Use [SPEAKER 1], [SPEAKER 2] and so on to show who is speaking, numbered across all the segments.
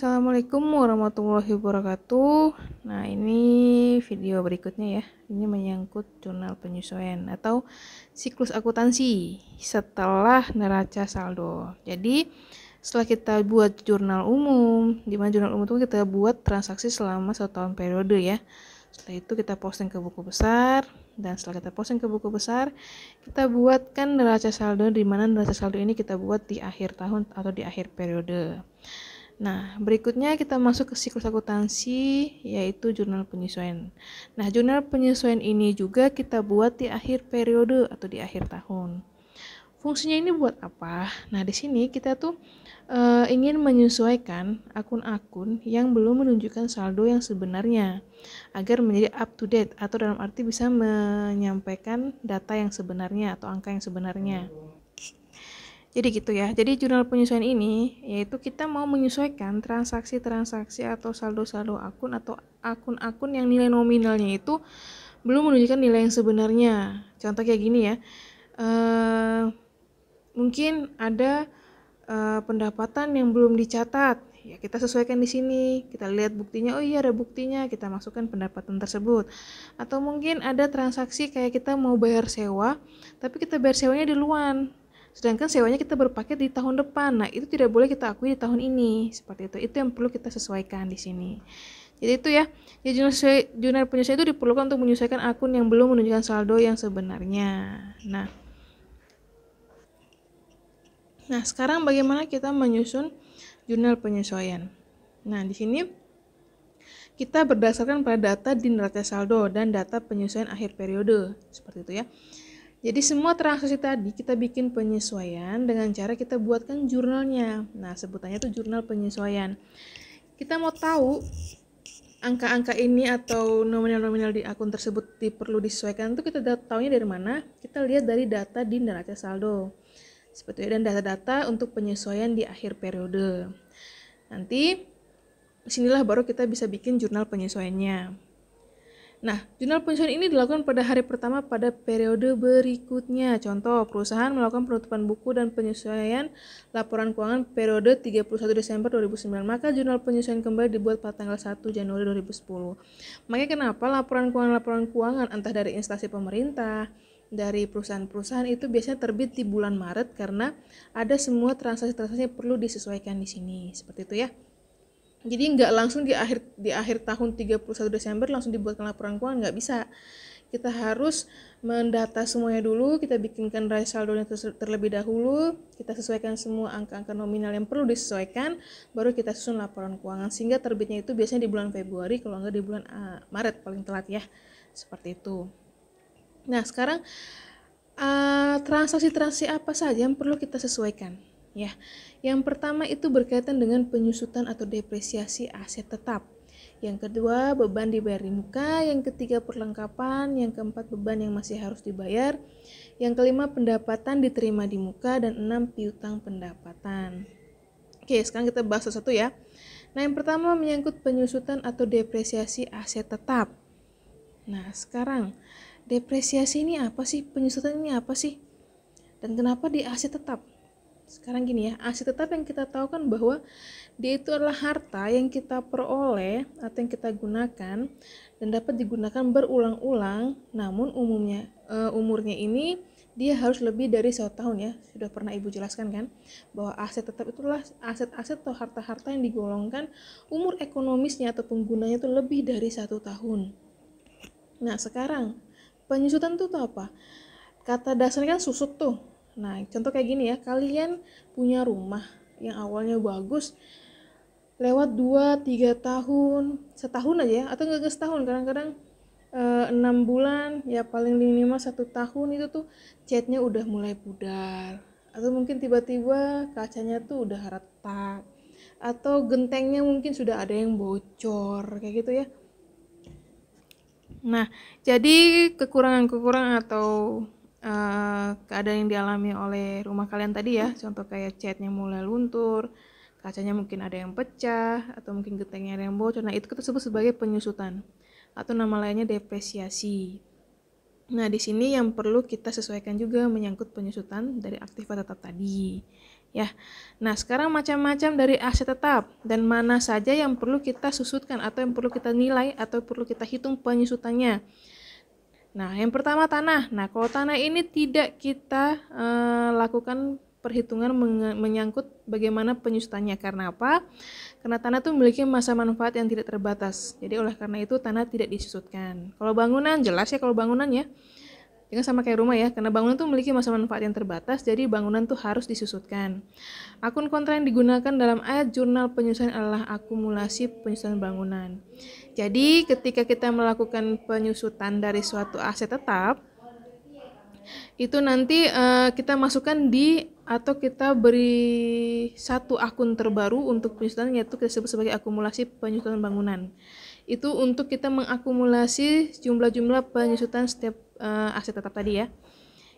[SPEAKER 1] Assalamualaikum warahmatullahi wabarakatuh. Nah, ini video berikutnya ya. Ini menyangkut jurnal penyesuaian atau siklus akuntansi setelah neraca saldo. Jadi, setelah kita buat jurnal umum, di mana jurnal umum itu kita buat transaksi selama 1 tahun periode ya. Setelah itu kita posting ke buku besar, dan setelah kita posting ke buku besar, kita buatkan neraca saldo, di mana neraca saldo ini kita buat di akhir tahun atau di akhir periode. Nah, berikutnya kita masuk ke siklus akuntansi, yaitu jurnal penyesuaian. Nah, jurnal penyesuaian ini juga kita buat di akhir periode atau di akhir tahun. Fungsinya ini buat apa? Nah, di sini kita tuh ingin menyesuaikan akun-akun yang belum menunjukkan saldo yang sebenarnya agar menjadi up to date atau dalam arti bisa menyampaikan data yang sebenarnya atau angka yang sebenarnya. Jadi gitu ya. Jadi jurnal penyesuaian ini yaitu kita mau menyesuaikan transaksi-transaksi atau saldo-saldo akun atau akun-akun yang nilai nominalnya itu belum menunjukkan nilai yang sebenarnya. Contoh kayak gini ya. Mungkin ada pendapatan yang belum dicatat. Ya, kita sesuaikan di sini. Kita lihat buktinya. Oh iya, ada buktinya. Kita masukkan pendapatan tersebut. Atau mungkin ada transaksi kayak kita mau bayar sewa, tapi kita bayar sewanya di luar. Sedangkan sewanya kita berpaket di tahun depan. Nah, itu tidak boleh kita akui di tahun ini. Seperti itu. Itu yang perlu kita sesuaikan di sini. Jadi itu ya. Jurnal penyesuaian itu diperlukan untuk menyesuaikan akun yang belum menunjukkan saldo yang sebenarnya. Nah, sekarang bagaimana kita menyusun jurnal penyesuaian? Nah, di sini kita berdasarkan pada data di neraca saldo dan data penyesuaian akhir periode. Seperti itu ya. Jadi semua transaksi tadi kita bikin penyesuaian dengan cara kita buatkan jurnalnya. Nah, sebutannya itu jurnal penyesuaian. Kita mau tahu angka-angka ini atau nominal-nominal di akun tersebut perlu disesuaikan itu kita tahunya dari mana? Kita lihat dari data di neraca saldo. Seperti itu, dan data-data untuk penyesuaian di akhir periode. Nanti disinilah baru kita bisa bikin jurnal penyesuaiannya. Nah, jurnal penyesuaian ini dilakukan pada hari pertama pada periode berikutnya. Contoh, perusahaan melakukan penutupan buku dan penyesuaian laporan keuangan periode 31 Desember 2009. Maka jurnal penyesuaian kembali dibuat pada tanggal 1 Januari 2010. Makanya kenapa laporan keuangan entah dari instansi pemerintah, dari perusahaan-perusahaan itu biasanya terbit di bulan Maret karena ada semua transaksi-transaksi yang perlu disesuaikan di sini. Seperti itu ya. Jadi nggak langsung di akhir tahun 31 Desember langsung dibuatkan laporan keuangan, nggak bisa. Kita harus mendata semuanya dulu, kita bikinkan neraca saldonya terlebih dahulu, kita sesuaikan semua angka-angka nominal yang perlu disesuaikan, baru kita susun laporan keuangan, sehingga terbitnya itu biasanya di bulan Februari, kalau nggak di bulan Maret paling telat ya. Seperti itu. Nah, sekarang transaksi-transaksi apa saja yang perlu kita sesuaikan? Ya, yang pertama itu berkaitan dengan penyusutan atau depresiasi aset tetap. Yang kedua, beban dibayar di muka. Yang ketiga, perlengkapan. Yang keempat, beban yang masih harus dibayar. Yang kelima, pendapatan diterima di muka. Dan 6, piutang pendapatan. Oke, sekarang kita bahas satu-satu ya. Nah, yang pertama menyangkut penyusutan atau depresiasi aset tetap. Nah, sekarang depresiasi ini apa sih? Penyusutan ini apa sih? Dan kenapa di aset tetap? Sekarang gini ya, aset tetap yang kita tahu kan bahwa dia itu adalah harta yang kita peroleh atau yang kita gunakan dan dapat digunakan berulang-ulang, namun umurnya ini dia harus lebih dari 1 tahun ya. Sudah pernah Ibu jelaskan kan bahwa aset tetap itulah aset-aset atau harta-harta yang digolongkan umur ekonomisnya atau penggunanya itu lebih dari 1 tahun. Nah, sekarang penyusutan itu apa? Kata dasarnya kan susut tuh. Nah, contoh kayak gini ya, kalian punya rumah yang awalnya bagus, lewat 2-3 tahun, setahun aja ya, atau enggak setahun, kadang-kadang 6 bulan, ya paling minimal 1 tahun itu tuh catnya udah mulai pudar. Atau mungkin tiba-tiba kacanya tuh udah retak. Atau gentengnya mungkin sudah ada yang bocor, kayak gitu ya. Nah, jadi kekurangan-kekurangan atau keadaan yang dialami oleh rumah kalian tadi ya, contoh kayak catnya mulai luntur, kacanya mungkin ada yang pecah, atau mungkin gentengnya ada yang bocor. Nah, itu kita sebut sebagai penyusutan atau nama lainnya depresiasi. Nah, di sini yang perlu kita sesuaikan juga menyangkut penyusutan dari aktiva tetap tadi. ya. Nah, sekarang macam-macam dari aset tetap dan mana saja yang perlu kita susutkan atau yang perlu kita nilai atau perlu kita hitung penyusutannya. Nah, yang pertama tanah. Nah, kalau tanah ini tidak kita lakukan perhitungan menyangkut bagaimana penyusutannya. Karena apa? Karena tanah itu memiliki masa manfaat yang tidak terbatas. Jadi oleh karena itu tanah tidak disusutkan. Kalau bangunan, jelas ya kalau bangunan ya. Jangan sama kayak rumah ya, karena bangunan itu memiliki masa manfaat yang terbatas, jadi bangunan itu harus disusutkan. Akun kontra yang digunakan dalam ayat jurnal penyusutan adalah akumulasi penyusutan bangunan. Jadi ketika kita melakukan penyusutan dari suatu aset tetap, itu nanti kita masukkan di atau kita beri satu akun terbaru untuk penyusutan, yaitu kita sebut sebagai akumulasi penyusutan bangunan. Itu untuk kita mengakumulasi jumlah-jumlah penyusutan setiap aset tetap tadi ya.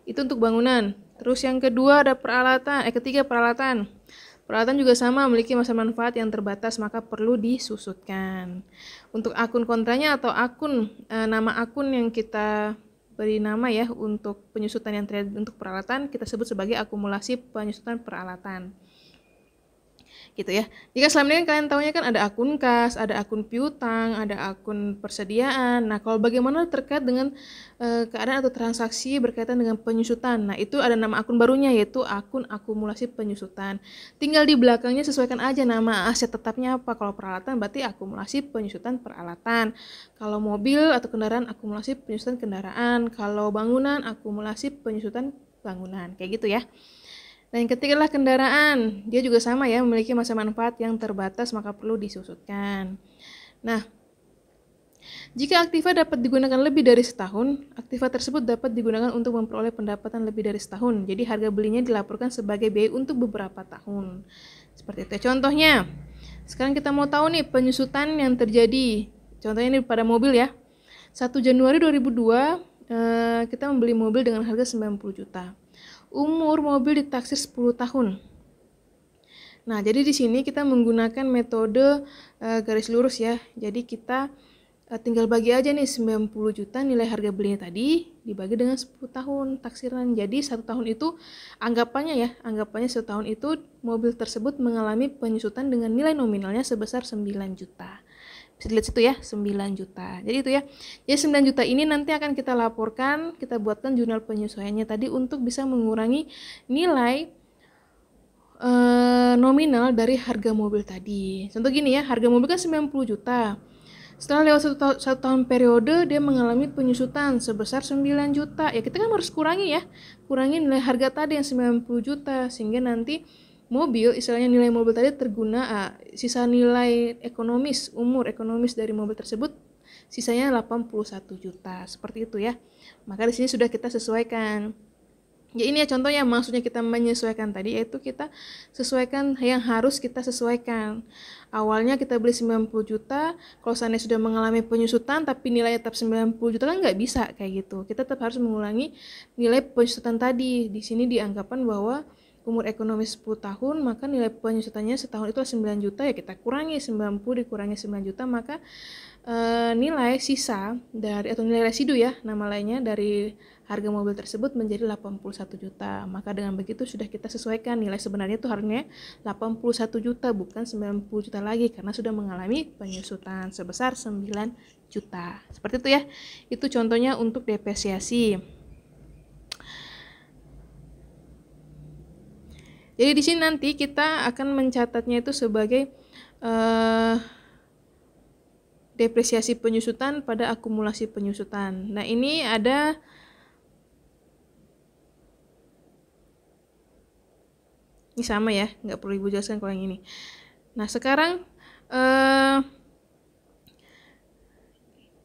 [SPEAKER 1] Itu untuk bangunan. Terus yang kedua ada peralatan, ketiga peralatan. Peralatan juga sama memiliki masa manfaat yang terbatas, maka perlu disusutkan. Untuk akun kontranya atau akun nama akun yang kita beri nama ya untuk penyusutan yang terjadi untuk peralatan, kita sebut sebagai akumulasi penyusutan peralatan. Gitu ya. Jika selama ini kalian tahunya kan ada akun kas, ada akun piutang, ada akun persediaan. Nah, kalau bagaimana terkait dengan keadaan atau transaksi berkaitan dengan penyusutan. Nah, itu ada nama akun barunya yaitu akun akumulasi penyusutan. Tinggal di belakangnya sesuaikan aja nama aset tetapnya apa. Kalau peralatan berarti akumulasi penyusutan peralatan. Kalau mobil atau kendaraan akumulasi penyusutan kendaraan. Kalau bangunan akumulasi penyusutan bangunan. Kayak gitu ya. Dan yang ketiga adalah kendaraan. Dia juga sama ya, memiliki masa manfaat yang terbatas, maka perlu disusutkan. Nah, jika aktiva dapat digunakan lebih dari setahun, aktiva tersebut dapat digunakan untuk memperoleh pendapatan lebih dari setahun. Jadi harga belinya dilaporkan sebagai biaya untuk beberapa tahun. Seperti itu. Contohnya, sekarang kita mau tahu nih penyusutan yang terjadi. Contohnya ini pada mobil ya. 1 Januari 2002, kita membeli mobil dengan harga 90 juta. Umur mobil ditaksir 10 tahun. Nah, jadi di sini kita menggunakan metode garis lurus ya. Jadi kita tinggal bagi aja nih 90 juta nilai harga belinya tadi dibagi dengan 10 tahun taksiran. Jadi 1 tahun itu anggapannya 1 tahun itu mobil tersebut mengalami penyusutan dengan nilai nominalnya sebesar 9 juta. Bisa dilihat situ ya, 9 juta. Jadi itu ya. Jadi 9 juta ini nanti akan kita laporkan, kita buatkan jurnal penyesuaiannya tadi untuk bisa mengurangi nilai nominal dari harga mobil tadi. Contoh gini ya, harga mobil kan 90 juta. Setelah lewat satu tahun periode, dia mengalami penyusutan sebesar 9 juta. Ya kita kan harus kurangi ya. Kurangi nilai harga tadi yang 90 juta. Sehingga nanti mobil, istilahnya nilai mobil tadi terguna, sisa nilai ekonomis, umur ekonomis dari mobil tersebut sisanya 81 juta. Seperti itu ya. Maka di sini sudah kita sesuaikan. Ya ini ya contohnya, maksudnya kita menyesuaikan tadi yaitu kita sesuaikan yang harus kita sesuaikan. Awalnya kita beli 90 juta, kalau seandainya sudah mengalami penyusutan tapi nilainya tetap 90 juta kan nggak bisa kayak gitu. Kita tetap harus mengulangi nilai penyusutan tadi. Di sini dianggapan bahwa umur ekonomi 10 tahun, maka nilai penyusutannya setahun itu 9 juta, ya kita kurangi 90 dikurangi 9 juta, maka nilai sisa dari atau nilai residu ya, nama lainnya dari harga mobil tersebut menjadi 81 juta. Maka dengan begitu sudah kita sesuaikan nilai sebenarnya itu harganya 81 juta bukan 90 juta lagi karena sudah mengalami penyusutan sebesar 9 juta. Seperti itu ya. Itu contohnya untuk depresiasi. Jadi di sini nanti kita akan mencatatnya itu sebagai depresiasi penyusutan pada akumulasi penyusutan. Nah ini ada ini sama ya, nggak perlu ibu jelaskan kalau yang ini. Nah sekarang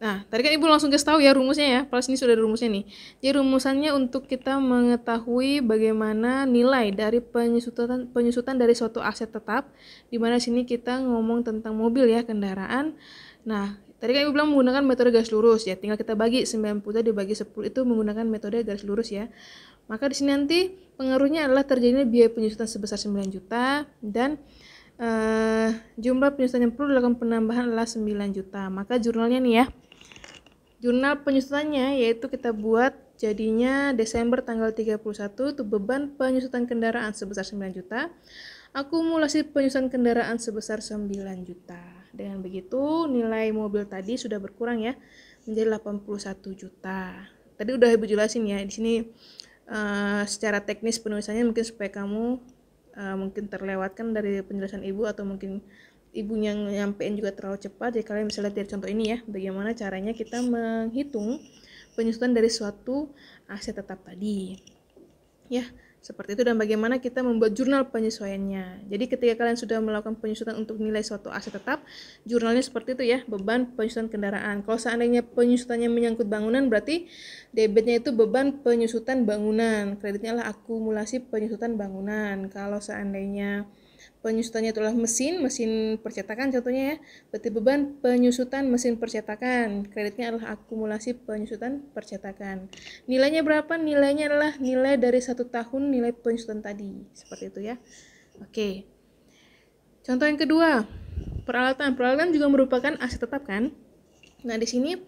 [SPEAKER 1] nah, tadi kan ibu langsung kasih tahu ya rumusnya ya, pas ini sudah ada rumusnya nih. Jadi rumusannya untuk kita mengetahui bagaimana nilai dari penyusutan dari suatu aset tetap, di mana sini kita ngomong tentang mobil ya, kendaraan. Nah, tadi kan ibu bilang menggunakan metode garis lurus ya, tinggal kita bagi 90 dibagi 10 itu menggunakan metode garis lurus ya. Maka di sini nanti pengaruhnya adalah terjadinya biaya penyusutan sebesar 9 juta dan jumlah penyusutan yang perlu dilakukan penambahan adalah 9 juta. Maka jurnalnya nih ya. Jurnal penyusutannya yaitu kita buat jadinya Desember tanggal 31 itu beban penyusutan kendaraan sebesar 9 juta, akumulasi penyusutan kendaraan sebesar 9 juta. Dengan begitu nilai mobil tadi sudah berkurang ya menjadi 81 juta. Tadi udah Ibu jelasin ya di sini secara teknis penulisannya mungkin supaya kamu mungkin terlewatkan dari penjelasan Ibu atau mungkin Ibu yang nyampein juga terlalu cepat. Jadi kalian bisa lihat dari contoh ini ya, bagaimana caranya kita menghitung penyusutan dari suatu aset tetap tadi. Ya, seperti itu, dan bagaimana kita membuat jurnal penyesuaiannya. Jadi ketika kalian sudah melakukan penyusutan untuk nilai suatu aset tetap, jurnalnya seperti itu ya, beban penyusutan kendaraan. Kalau seandainya penyusutannya menyangkut bangunan, berarti debitnya itu beban penyusutan bangunan, kreditnya adalah akumulasi penyusutan bangunan. Kalau seandainya penyusutannya itulah mesin percetakan contohnya ya, berarti beban penyusutan mesin percetakan, kreditnya adalah akumulasi penyusutan percetakan. Nilainya berapa? Nilainya adalah nilai dari 1 tahun nilai penyusutan tadi, seperti itu ya. Oke, contoh yang kedua, peralatan juga merupakan aset tetap kan. Nah di sini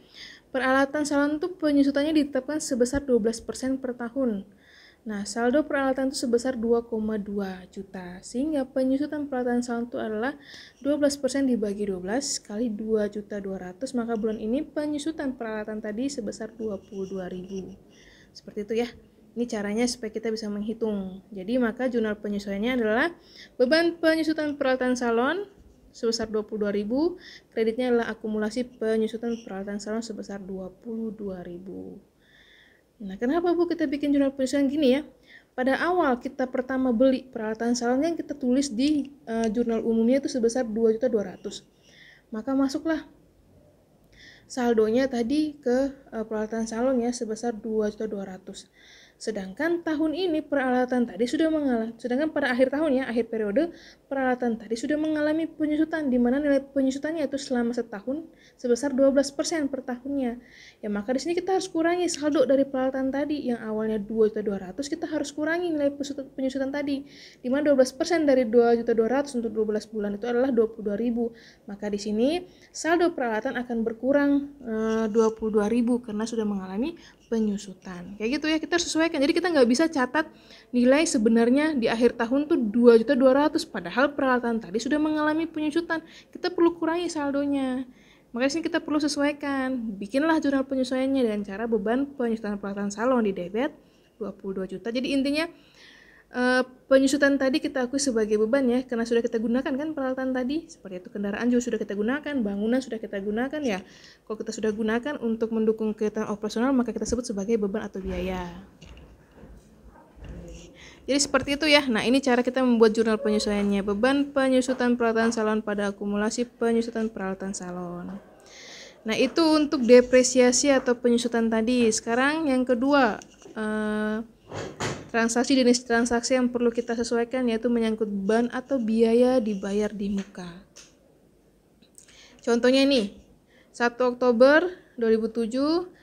[SPEAKER 1] peralatan salon itu penyusutannya ditetapkan sebesar 12% per tahun. Nah, saldo peralatan itu sebesar 2,2 juta. Sehingga penyusutan peralatan salon itu adalah 12% dibagi 12 kali 2.200.000, maka bulan ini penyusutan peralatan tadi sebesar 22.000. Seperti itu ya. Ini caranya supaya kita bisa menghitung. Jadi maka jurnal penyesuaiannya adalah beban penyusutan peralatan salon sebesar 22.000, kreditnya adalah akumulasi penyusutan peralatan salon sebesar 22.000. Nah, kenapa Bu kita bikin jurnal penyesuaian gini ya? Pada awal kita pertama beli peralatan salon yang kita tulis di jurnal umumnya itu sebesar 2.200.000. Maka masuklah saldonya tadi ke peralatan salon ya sebesar 2.200.000. Sedangkan tahun ini peralatan tadi sudah mengalami, sedangkan pada akhir tahun ya, akhir periode peralatan tadi sudah mengalami penyusutan, di mana nilai penyusutannya itu selama setahun sebesar 12% per tahunnya. Ya maka di sini kita harus kurangi saldo dari peralatan tadi yang awalnya 2.200.000, kita harus kurangi nilai penyusutan tadi, di mana 12% dari 2.200.000 untuk 12 bulan itu adalah 22.000. Maka di sini saldo peralatan akan berkurang 22.000 karena sudah mengalami penyusutan. Kayak gitu ya, kita harus sesuaikan. Jadi kita nggak bisa catat nilai sebenarnya di akhir tahun tuh 2.200.000 padahal peralatan tadi sudah mengalami penyusutan. Kita perlu kurangi saldonya. Makanya sini kita perlu sesuaikan. Bikinlah jurnal penyesuaiannya dengan cara beban penyusutan peralatan salon di debit 22 juta. Jadi intinya penyusutan tadi kita akui sebagai beban ya, karena sudah kita gunakan kan peralatan tadi, seperti itu kendaraan juga sudah kita gunakan, bangunan sudah kita gunakan ya. Kalau kita sudah gunakan untuk mendukung kegiatan operasional maka kita sebut sebagai beban atau biaya. Jadi seperti itu ya. Nah ini cara kita membuat jurnal penyesuaiannya, beban penyusutan peralatan salon pada akumulasi penyusutan peralatan salon. Nah itu untuk depresiasi atau penyusutan tadi. Sekarang yang kedua, transaksi jenis transaksi yang perlu kita sesuaikan yaitu menyangkut beban atau biaya dibayar di muka. Contohnya nih, 1 Oktober 2007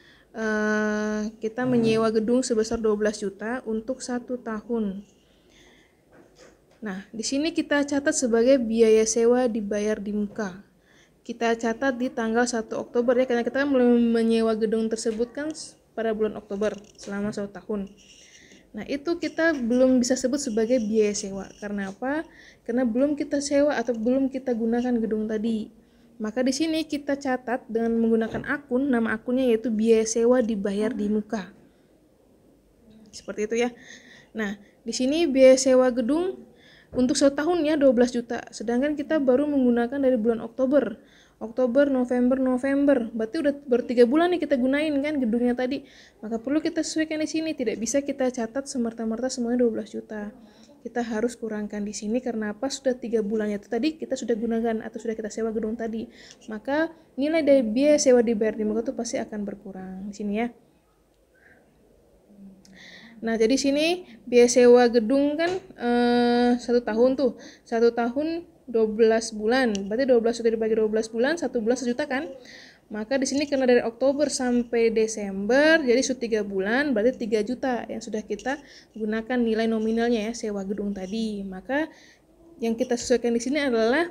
[SPEAKER 1] kita menyewa gedung sebesar 12 juta untuk 1 tahun. Nah, di sini kita catat sebagai biaya sewa dibayar di muka. Kita catat di tanggal 1 Oktober ya, karena kita mulai menyewa gedung tersebut kan pada bulan Oktober selama 1 tahun. Nah, itu kita belum bisa sebut sebagai biaya sewa. Karena apa? Karena belum kita sewa atau belum kita gunakan gedung tadi. Maka di sini kita catat dengan menggunakan akun, nama akunnya yaitu biaya sewa dibayar di muka. Seperti itu ya. Nah, di sini biaya sewa gedung untuk 1 tahun ya 12 juta. Sedangkan kita baru menggunakan dari bulan Oktober, November, berarti udah baru 3 bulan nih kita gunain kan gedungnya tadi. Maka perlu kita sesuaikan di sini, tidak bisa kita catat semerta-merta semuanya 12 juta. Kita harus kurangkan di sini karena apa? Sudah 3 bulannya itu tadi kita sudah gunakan atau sudah kita sewa gedung tadi. Maka nilai dari biaya sewa dibayar di muka itu pasti akan berkurang di sini ya. Nah, jadi sini biaya sewa gedung kan 1 tahun tuh. 1 tahun 12 bulan. Berarti 12 juta dibagi 12 bulan, 1 bulan 1 juta kan? Maka di sini karena dari Oktober sampai Desember, jadi sudah 3 bulan, berarti 3 juta yang sudah kita gunakan nilai nominalnya ya sewa gedung tadi. Maka yang kita sesuaikan di sini adalah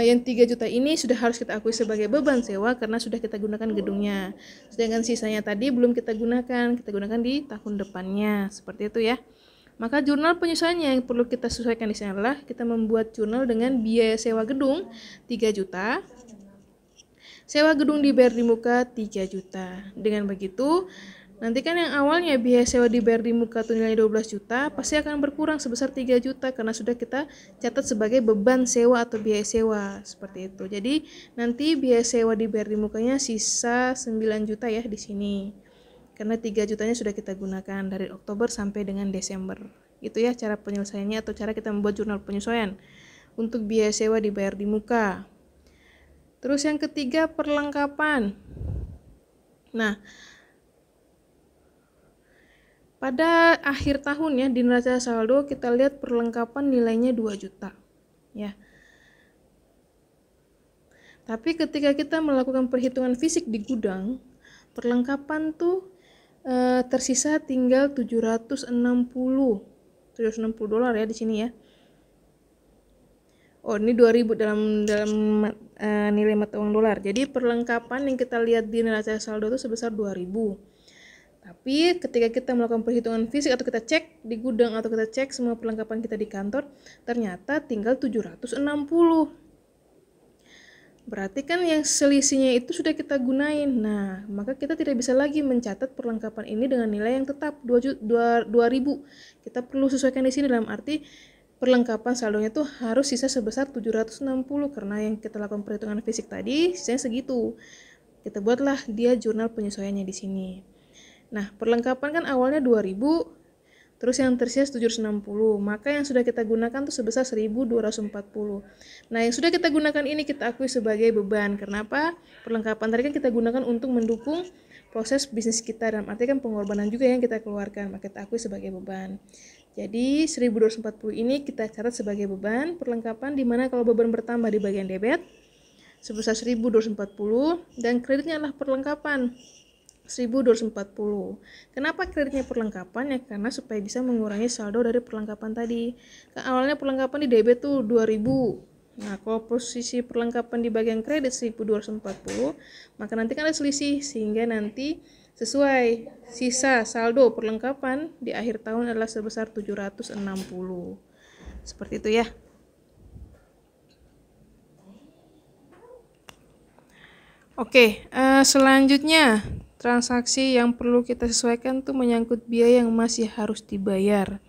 [SPEAKER 1] yang 3 juta ini sudah harus kita akui sebagai beban sewa karena sudah kita gunakan gedungnya. Sedangkan sisanya tadi belum kita gunakan di tahun depannya. Seperti itu ya. Maka jurnal penyesuaiannya yang perlu kita sesuaikan di sini adalah kita membuat jurnal dengan biaya sewa gedung 3 juta. Sewa gedung dibayar di muka 3 juta. Dengan begitu, nanti kan yang awalnya biaya sewa dibayar di muka itu nilainya 12 juta, pasti akan berkurang sebesar 3 juta karena sudah kita catat sebagai beban sewa atau biaya sewa, seperti itu. Jadi nanti biaya sewa dibayar di mukanya sisa 9 juta ya di sini. Karena 3 jutanya sudah kita gunakan dari Oktober sampai dengan Desember. Itu ya cara penyelesaiannya atau cara kita membuat jurnal penyesuaian untuk biaya sewa dibayar di muka. Terus yang ketiga, perlengkapan. Nah, pada akhir tahun ya di neraca saldo kita lihat perlengkapan nilainya 2 juta ya. Tapi ketika kita melakukan perhitungan fisik di gudang, perlengkapan tuh tersisa tinggal 760 dolar ya di sini ya. Oh, ini 2000 dalam nilai mata uang dolar. Jadi perlengkapan yang kita lihat di neraca saldo itu sebesar 2000. Tapi ketika kita melakukan perhitungan fisik atau kita cek di gudang atau kita cek semua perlengkapan kita di kantor, ternyata tinggal 760. Berarti kan yang selisihnya itu sudah kita gunain. Nah, maka kita tidak bisa lagi mencatat perlengkapan ini dengan nilai yang tetap 2000. Kita perlu sesuaikan di sini dalam arti perlengkapan saldonya itu harus sisa sebesar 760 karena yang kita lakukan perhitungan fisik tadi sisanya segitu. Kita buatlah dia jurnal penyesuaiannya di sini. Nah, perlengkapan kan awalnya 2000, terus yang tersisa 760, maka yang sudah kita gunakan itu sebesar 1240. Nah, yang sudah kita gunakan ini kita akui sebagai beban. Kenapa? Perlengkapan tadi kan kita gunakan untuk mendukung proses bisnis kita, dalam arti kan pengorbanan juga yang kita keluarkan, maka kita akui sebagai beban. Jadi 1240 ini kita catat sebagai beban perlengkapan, di mana kalau beban bertambah di bagian debit sebesar 1240 dan kreditnya adalah perlengkapan 1240. Kenapa kreditnya perlengkapan? Ya karena supaya bisa mengurangi saldo dari perlengkapan tadi. Kan awalnya perlengkapan di debit tuh 2000. Nah, kalau posisi perlengkapan di bagian kredit 1240, maka nanti kan ada selisih sehingga nanti sesuai sisa saldo perlengkapan di akhir tahun adalah sebesar 760. Seperti itu ya. Oke, selanjutnya transaksi yang perlu kita sesuaikan tuh menyangkut biaya yang masih harus dibayar.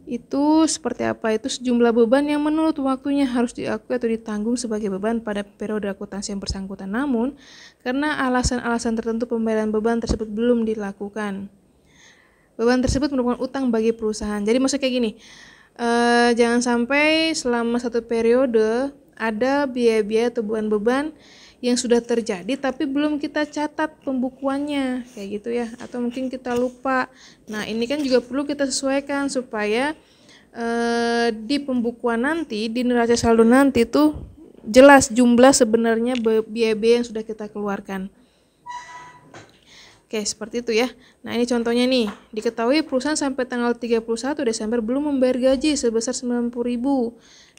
[SPEAKER 1] Itu seperti apa? Itu sejumlah beban yang menurut waktunya harus diakui atau ditanggung sebagai beban pada periode akuntansi yang bersangkutan. Namun, karena alasan-alasan tertentu pembayaran beban tersebut belum dilakukan. Beban tersebut merupakan utang bagi perusahaan. Jadi maksudnya kayak gini, jangan sampai selama satu periode ada biaya-biaya atau beban-beban yang sudah terjadi tapi belum kita catat pembukuannya kayak gitu ya, atau mungkin kita lupa. Nah, ini kan juga perlu kita sesuaikan supaya di pembukuan nanti, di neraca saldo nanti tuh jelas jumlah sebenarnya biaya-biaya yang sudah kita keluarkan. Oke, seperti itu ya. Nah, ini contohnya nih. Diketahui perusahaan sampai tanggal 31 Desember belum membayar gaji sebesar 90.000.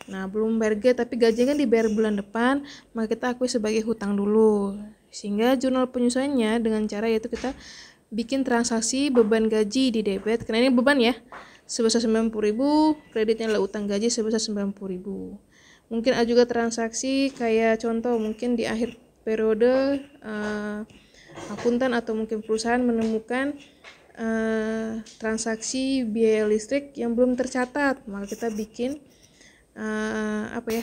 [SPEAKER 1] Nah, belum membayar gaji tapi gajinya kan dibayar bulan depan, maka kita akui sebagai hutang dulu. Sehingga jurnal penyesuaiannya dengan cara yaitu kita bikin transaksi beban gaji di debit, karena ini beban ya, sebesar 90.000, kreditnya adalah utang gaji sebesar 90.000. Mungkin ada juga transaksi kayak contoh mungkin di akhir periode akuntan atau mungkin perusahaan menemukan transaksi biaya listrik yang belum tercatat, maka kita bikin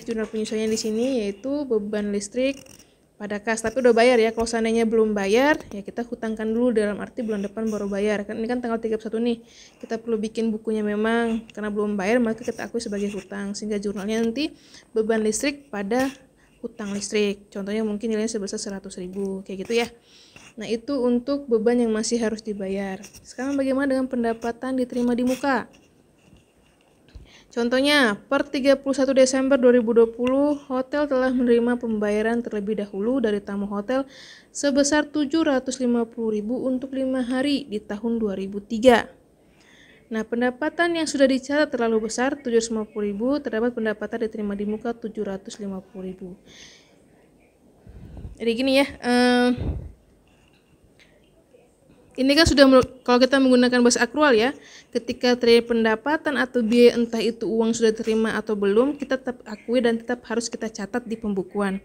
[SPEAKER 1] jurnal penyesuaian di sini yaitu beban listrik pada kas, tapi udah bayar ya. Kalau seandainya belum bayar ya kita hutangkan dulu, dalam arti bulan depan baru bayar. Kan ini kan tanggal 31 nih, kita perlu bikin bukunya, memang karena belum bayar maka kita akui sebagai hutang, sehingga jurnalnya nanti beban listrik pada hutang listrik. Contohnya mungkin nilainya sebesar 100.000 kayak gitu ya. Nah, itu untuk beban yang masih harus dibayar. Sekarang bagaimana dengan pendapatan diterima di muka? Contohnya, per 31 Desember 2020, hotel telah menerima pembayaran terlebih dahulu dari tamu hotel sebesar 750.000 untuk 5 hari di tahun 2003. Nah, pendapatan yang sudah dicatat terlalu besar 750.000, terdapat pendapatan diterima di muka 750.000. Jadi gini ya, ini kan sudah, kalau kita menggunakan bahasa akrual ya, ketika terjadi pendapatan atau biaya, entah itu uang sudah diterima atau belum, kita tetap akui dan tetap harus kita catat di pembukuan.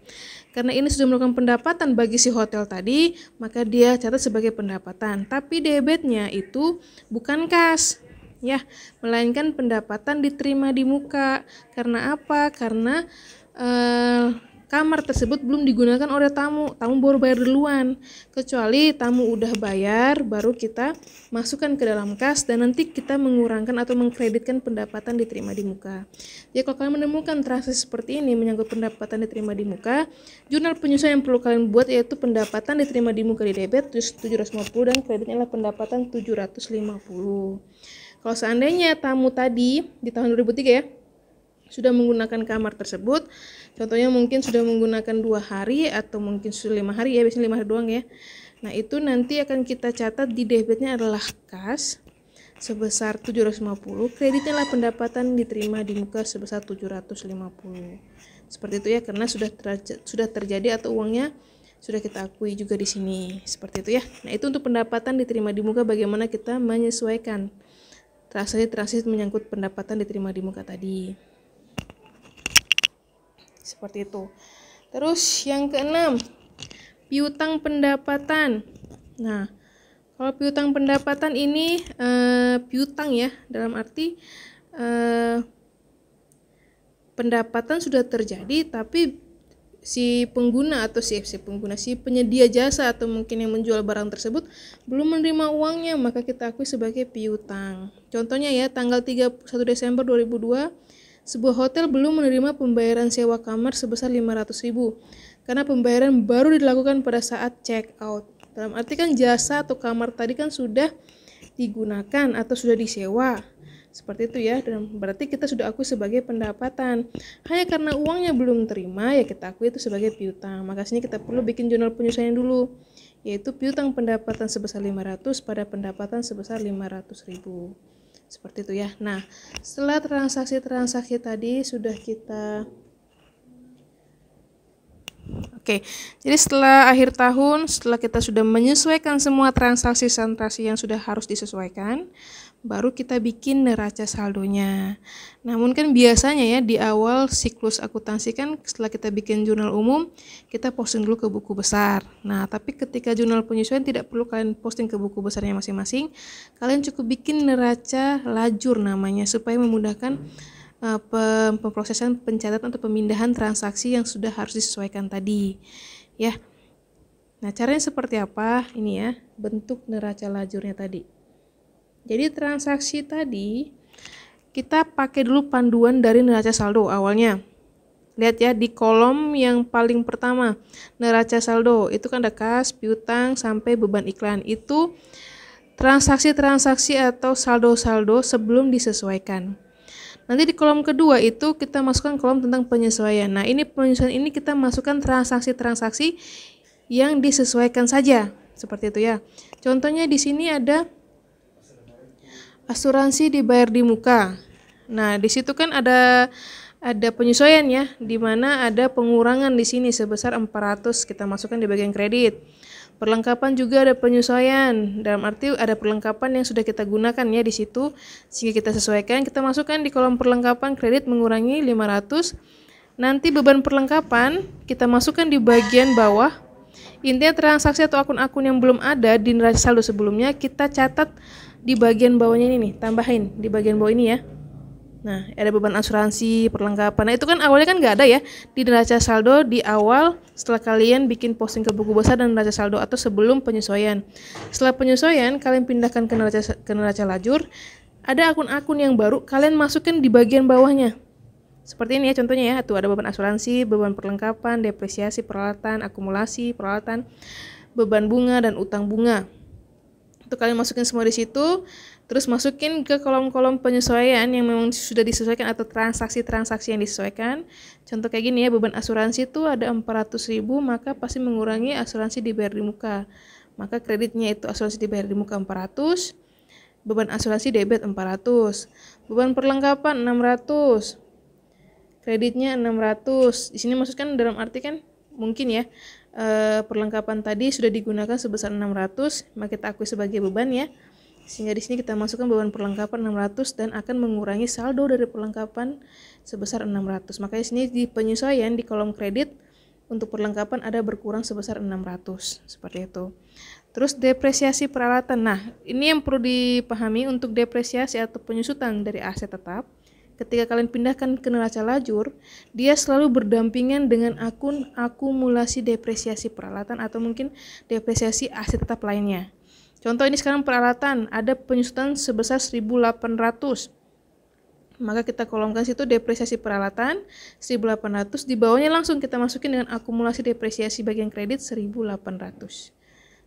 [SPEAKER 1] Karena ini sudah merupakan pendapatan bagi si hotel tadi, maka dia catat sebagai pendapatan. Tapi debitnya itu bukan kas, ya, melainkan pendapatan diterima di muka. Karena apa? Karena kamar tersebut belum digunakan oleh tamu baru bayar duluan. Kecuali tamu udah bayar, baru kita masukkan ke dalam kas dan nanti kita mengurangkan atau mengkreditkan pendapatan diterima di muka. Jadi kalau kalian menemukan transaksi seperti ini menyangkut pendapatan diterima di muka, jurnal penyesuaian yang perlu kalian buat yaitu pendapatan diterima di muka di debit 750 dan kreditnya adalah pendapatan 750. Kalau seandainya tamu tadi di tahun 2003 ya, sudah menggunakan kamar tersebut, contohnya mungkin sudah menggunakan 2 hari atau mungkin sudah 5 hari ya, biasanya 5 hari doang ya. Nah itu nanti akan kita catat di debitnya adalah kas sebesar 750, kreditnya adalah pendapatan diterima di muka sebesar 750. Seperti itu ya, karena sudah terjadi atau uangnya sudah kita akui juga di sini. Seperti itu ya. Nah itu untuk pendapatan diterima di muka, bagaimana kita menyesuaikan transaksi menyangkut pendapatan diterima di muka tadi. Seperti itu. Terus yang keenam, piutang pendapatan. Nah, kalau piutang pendapatan ini piutang ya, dalam arti pendapatan sudah terjadi tapi si pengguna atau si penyedia jasa atau mungkin yang menjual barang tersebut belum menerima uangnya, maka kita akui sebagai piutang. Contohnya ya, tanggal 31 Desember 2002 sebuah hotel belum menerima pembayaran sewa kamar sebesar 500.000 karena pembayaran baru dilakukan pada saat check out. Dalam arti kan jasa atau kamar tadi kan sudah digunakan atau sudah disewa. Seperti itu ya, dan berarti kita sudah akui sebagai pendapatan. Hanya karena uangnya belum terima ya kita akui itu sebagai piutang. Maka sini kita perlu bikin jurnal penyesuaian dulu, yaitu piutang pendapatan sebesar 500 pada pendapatan sebesar 500.000. Seperti itu ya. Nah, setelah transaksi tadi sudah kita jadi setelah akhir tahun, setelah kita sudah menyesuaikan semua transaksi yang sudah harus disesuaikan, baru kita bikin neraca saldonya. Namun kan biasanya ya di awal siklus akuntansi kan setelah kita bikin jurnal umum, kita posting dulu ke buku besar. Nah, tapi ketika jurnal penyesuaian tidak perlu kalian posting ke buku besarnya masing-masing, kalian cukup bikin neraca lajur namanya supaya memudahkan pemrosesan pencatatan atau pemindahan transaksi yang sudah harus disesuaikan tadi ya. Nah, caranya seperti apa? Ini ya, bentuk neraca lajurnya tadi. Jadi transaksi tadi kita pakai dulu panduan dari neraca saldo awalnya. Lihat ya di kolom yang paling pertama, neraca saldo itu kan ada kas, piutang sampai beban iklan. Itu transaksi atau saldo-saldo sebelum disesuaikan. Nanti di kolom kedua itu kita masukkan kolom tentang penyesuaian. Nah, ini penyesuaian ini kita masukkan transaksi yang disesuaikan saja. Seperti itu ya. Contohnya di sini ada asuransi dibayar di muka. Nah, di situ kan ada penyesuaian ya, di mana ada pengurangan di sini sebesar 400 kita masukkan di bagian kredit. Perlengkapan juga ada penyesuaian, dalam arti ada perlengkapan yang sudah kita gunakan ya di situ, sehingga kita sesuaikan, kita masukkan di kolom perlengkapan kredit mengurangi 500. Nanti beban perlengkapan kita masukkan di bagian bawah. Intinya transaksi atau akun-akun yang belum ada di neraca saldo sebelumnya kita catat di bagian bawahnya ini nih, tambahin di bagian bawah ini ya. Nah, ada beban asuransi, perlengkapan. Nah, itu kan awalnya kan nggak ada ya di neraca saldo di awal setelah kalian bikin posting ke buku besar dan neraca saldo atau sebelum penyesuaian. Setelah penyesuaian, kalian pindahkan ke neraca lajur. Ada akun-akun yang baru, kalian masukkan di bagian bawahnya. Seperti ini ya contohnya ya. Tuh ada beban asuransi, beban perlengkapan, depresiasi peralatan, akumulasi peralatan, beban bunga dan utang bunga. Itu kalian masukin semua di situ. Terus masukin ke kolom-kolom penyesuaian yang memang sudah disesuaikan atau transaksi yang disesuaikan. Contoh kayak gini ya, beban asuransi itu ada 400.000, maka pasti mengurangi asuransi dibayar di muka. Maka kreditnya itu asuransi dibayar di muka 400. Beban asuransi debit 400. Beban perlengkapan 600. Kreditnya 600. Di sini maksudkan dalam arti kan mungkin ya perlengkapan tadi sudah digunakan sebesar 600, maka kita akui sebagai beban ya. Sehingga di sini kita masukkan beban perlengkapan 600 dan akan mengurangi saldo dari perlengkapan sebesar 600. Maka di sini di penyesuaian di kolom kredit untuk perlengkapan ada berkurang sebesar 600. Seperti itu. Terus depresiasi peralatan. Nah, ini yang perlu dipahami untuk depresiasi atau penyusutan dari aset tetap. Ketika kalian pindahkan ke neraca lajur, dia selalu berdampingan dengan akun akumulasi depresiasi peralatan atau mungkin depresiasi aset tetap lainnya. Contoh ini sekarang peralatan, ada penyusutan sebesar 1.800. Maka kita kolomkan situ depresiasi peralatan 1.800, di bawahnya langsung kita masukin dengan akumulasi depresiasi bagian kredit 1.800.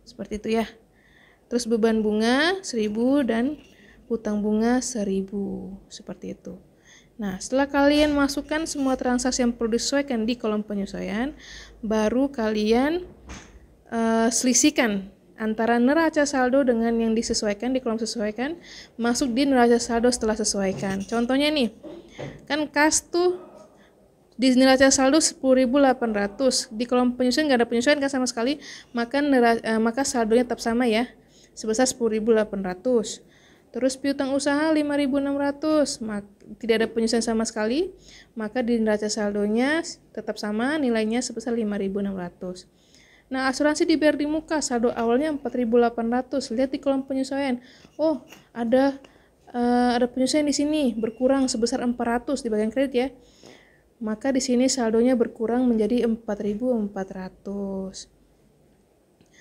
[SPEAKER 1] Seperti itu ya. Terus beban bunga 1.000 dan hutang bunga 1.000. Seperti itu. Nah, setelah kalian masukkan semua transaksi yang perlu disesuaikan di kolom penyesuaian, baru kalian selisihkan antara neraca saldo dengan yang disesuaikan di kolom sesuaikan, masuk di neraca saldo setelah sesuaikan. Contohnya nih, kan kas tuh di neraca saldo 10.800, di kolom penyesuaian nggak ada penyesuaian kan sama sekali, maka saldonya tetap sama ya, sebesar 10.800. Terus piutang usaha 5.600, tidak ada penyesuaian sama sekali, maka di neraca saldonya tetap sama, nilainya sebesar 5.600. Nah, asuransi dibayar di muka, saldo awalnya 4.800. Lihat di kolom penyesuaian. Oh, ada penyesuaian di sini, berkurang sebesar 400 di bagian kredit ya. Maka di sini saldonya berkurang menjadi 4.400.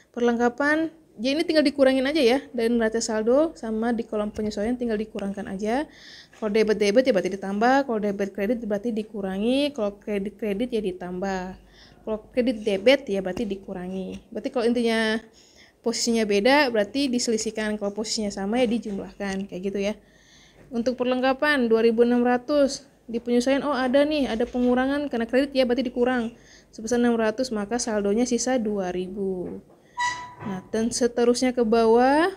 [SPEAKER 1] Perlengkapan, ya ini tinggal dikurangin aja ya, dari neraca saldo sama di kolom penyesuaian tinggal dikurangkan aja. Kalau debit ya berarti ditambah, kalau debit kredit berarti dikurangi, kalau kredit ya ditambah. Kalau kredit debit ya berarti dikurangi. Berarti kalau intinya posisinya beda berarti diselisihkan, kalau posisinya sama ya dijumlahkan, kayak gitu ya. Untuk perlengkapan 2.600, di penyesuaian ada pengurangan karena kredit ya berarti dikurang sebesar 600, maka saldonya sisa 2.000. Nah, dan seterusnya ke bawah,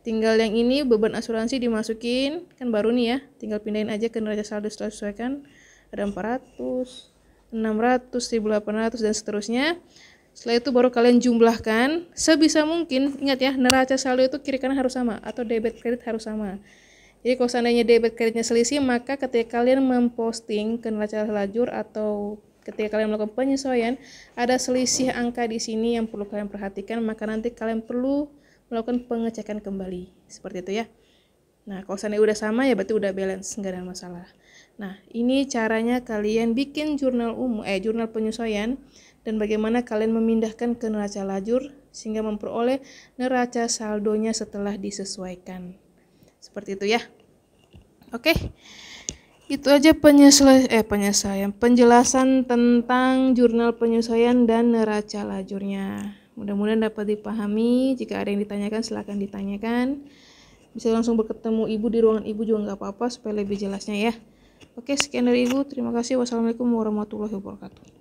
[SPEAKER 1] tinggal yang ini beban asuransi dimasukin, kan baru nih ya, tinggal pindahin aja ke neraca saldo setelah disesuaikan, ada 400, 600, 1.800 dan seterusnya. Setelah itu baru kalian jumlahkan sebisa mungkin. Ingat ya, neraca saldo itu kiri kanan harus sama atau debit kredit harus sama. Jadi kalau seandainya debit kreditnya selisih, maka ketika kalian memposting ke neraca lajur atau ketika kalian melakukan penyesuaian ada selisih angka di sini yang perlu kalian perhatikan, maka nanti kalian perlu melakukan pengecekan kembali. Seperti itu ya. Nah, kalau seandainya udah sama ya berarti udah balance, nggak ada masalah. Nah, ini caranya kalian bikin jurnal penyesuaian dan bagaimana kalian memindahkan ke neraca lajur sehingga memperoleh neraca saldonya setelah disesuaikan. Seperti itu ya. Oke. Itu aja penjelasan tentang jurnal penyesuaian dan neraca lajurnya. Mudah-mudahan dapat dipahami. Jika ada yang ditanyakan silahkan ditanyakan. Bisa langsung bertemu ibu di ruangan ibu juga nggak apa-apa supaya lebih jelasnya ya. Oke, sekian dari ibu. Terima kasih. Wassalamualaikum warahmatullahi wabarakatuh.